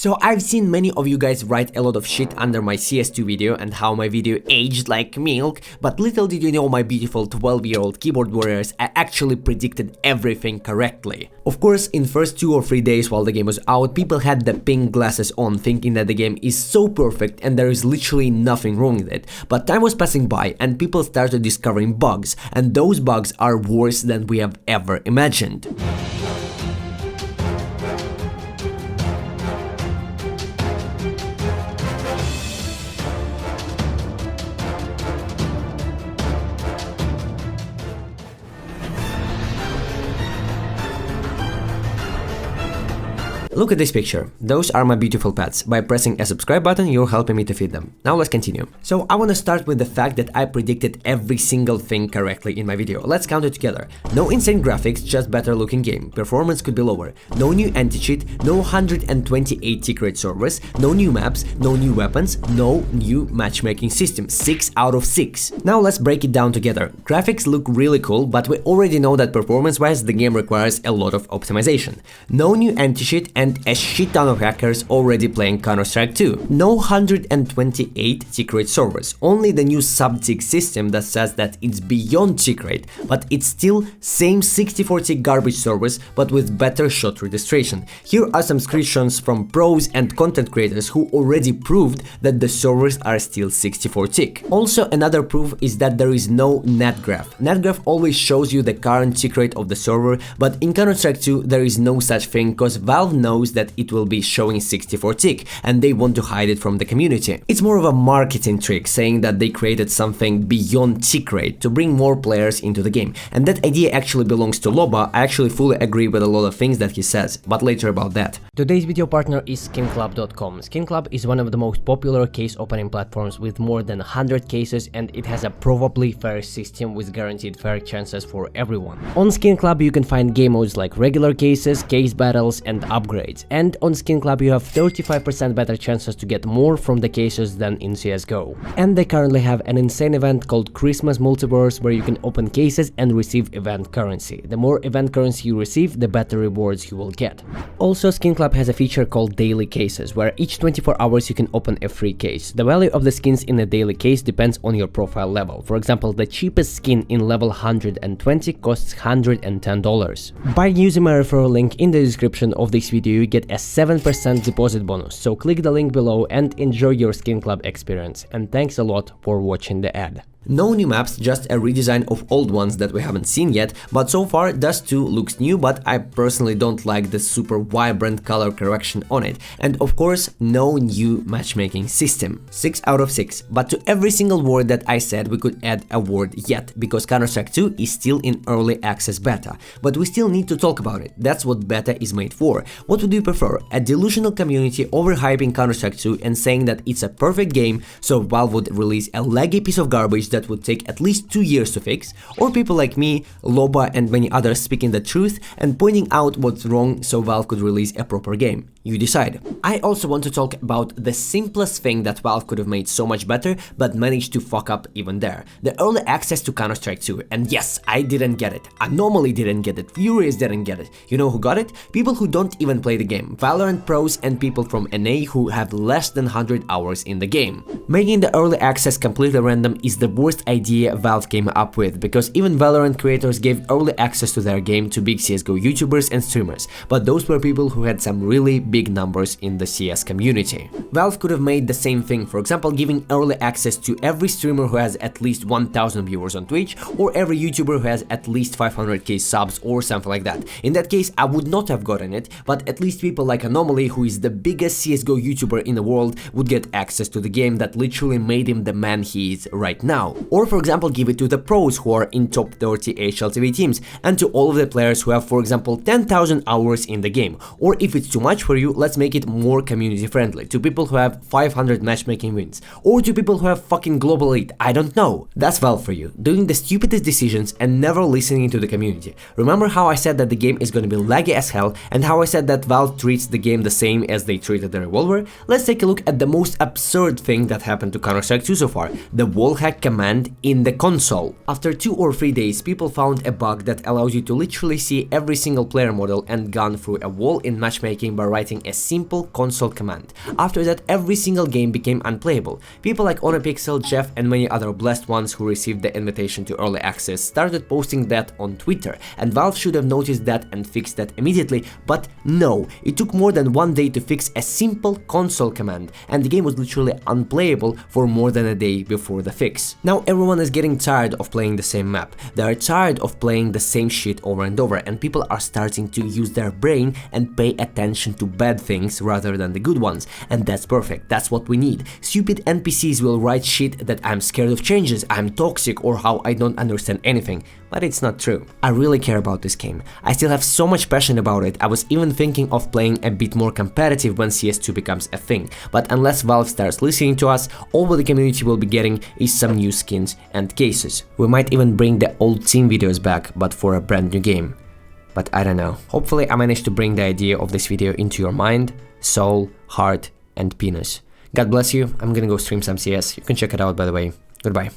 So I've seen many of you guys write a lot of shit under my CS2 video and how my video aged like milk, but little did you know, my beautiful 12-year-old keyboard warriors, I actually predicted everything correctly. Of course, in first 2 or 3 days while the game was out, people had the pink glasses on thinking that the game is so perfect and there is literally nothing wrong with it. But time was passing by and people started discovering bugs, and those bugs are worse than we have ever imagined. Look at this picture. Those are my beautiful pets. By pressing a subscribe button, you're helping me to feed them. Now let's continue. So I want to start with the fact that I predicted every single thing correctly in my video. Let's count it together. No insane graphics, just better looking game. Performance could be lower. No new anti-cheat, no 128 Tickrate servers, no new maps, no new weapons, no new matchmaking system. 6 out of 6. Now let's break it down together. Graphics look really cool, but we already know that performance-wise the game requires a lot of optimization. No new anti-cheat and a shit ton of hackers already playing Counter-Strike 2. No 128 Tickrate servers, only the new sub-tick system that says that it's beyond Tickrate, but it's still same 64-tick garbage servers but with better shot registration. Here are some screenshots from pros and content creators who already proved that the servers are still 64-tick. Also, another proof is that there is no netgraph. Netgraph always shows you the current tick rate of the server, but in Counter-Strike 2 there is no such thing because Valve knows that it will be showing 64 tick and they want to hide it from the community. It's more of a marketing trick, saying that they created something beyond tick rate to bring more players into the game, and that idea actually belongs to Loba. I actually fully agree with a lot of things that he says, but later about that. Today's video partner is SkinClub.com. SkinClub is one of the most popular case opening platforms with more than 100 cases, and it has a probably fair system with guaranteed fair chances for everyone. On SkinClub you can find game modes like regular cases, case battles and upgrades. And on SkinClub you have 35% better chances to get more from the cases than in CSGO. And they currently have an insane event called Christmas Multiverse where you can open cases and receive event currency. The more event currency you receive, the better rewards you will get. Also, SkinClub has a feature called Daily Cases, where each 24 hours you can open a free case. The value of the skins in a daily case depends on your profile level. For example, the cheapest skin in level 120 costs $110. By using my referral link in the description of this video, you get a 7% deposit bonus, so click the link below and enjoy your SkinClub experience. And thanks a lot for watching the ad. No new maps, just a redesign of old ones that we haven't seen yet, but so far Dust 2 looks new, but I personally don't like the super vibrant color correction on it. And of course, no new matchmaking system. 6 out of 6. But to every single word that I said we could add a word yet, because Counter-Strike 2 is still in early access beta. But we still need to talk about it. That's what beta is made for. What would you prefer? A delusional community overhyping Counter-Strike 2 and saying that it's a perfect game, so Valve would release a laggy piece of garbage that would take at least 2 years to fix, or people like me, Loba and many others speaking the truth and pointing out what's wrong so Valve could release a proper game? You decide. I also want to talk about the simplest thing that Valve could have made so much better but managed to fuck up even there. The early access to Counter-Strike 2. And yes, I didn't get it. Anomaly didn't get it. Furious didn't get it. You know who got it? People who don't even play the game. Valorant pros and people from NA who have less than 100 hours in the game. Making the early access completely random is the worst idea Valve came up with, because even Valorant creators gave early access to their game to big CSGO YouTubers and streamers, but those were people who had some really big numbers in the CS community. Valve could have made the same thing, for example giving early access to every streamer who has at least 1000 viewers on Twitch, or every YouTuber who has at least 500k subs or something like that. In that case I would not have gotten it, but at least people like Anomaly, who is the biggest CSGO YouTuber in the world, would get access to the game that literally made him the man he is right now. Or for example give it to the pros who are in top 30 HLTV teams, and to all of the players who have for example 10,000 hours in the game. Or if it's too much for you, let's make it more community friendly, to people who have 500 matchmaking wins, or to people who have fucking global elite. I don't know. That's Valve for you, doing the stupidest decisions and never listening to the community. Remember how I said that the game is gonna be laggy as hell, and how I said that Valve treats the game the same as they treated the Revolver? Let's take a look at the most absurd thing that happened to Counter-Strike 2 so far, the wallhack command command in the console. After 2 or 3 days, people found a bug that allows you to literally see every single player model and gun through a wall in matchmaking by writing a simple console command. After that, every single game became unplayable. People like Onapixel, Jeff, and many other blessed ones who received the invitation to early access started posting that on Twitter, and Valve should have noticed that and fixed that immediately, but no, it took more than 1 day to fix a simple console command, and the game was literally unplayable for more than a day before the fix. Now everyone is getting tired of playing the same map. They are tired of playing the same shit over and over, and people are starting to use their brain and pay attention to bad things rather than the good ones, and that's perfect. That's what we need. Stupid NPCs will write shit that I'm scared of changes, I'm toxic, or how I don't understand anything, but it's not true. I really care about this game. I still have so much passion about it. I was even thinking of playing a bit more competitive when CS2 becomes a thing, but unless Valve starts listening to us, all the community will be getting is some new skins and cases. We might even bring the old team videos back, but for a brand new game. But I don't know. Hopefully I managed to bring the idea of this video into your mind, soul, heart, and penis. God bless you. I'm gonna go stream some CS. You can check it out, by the way. Goodbye.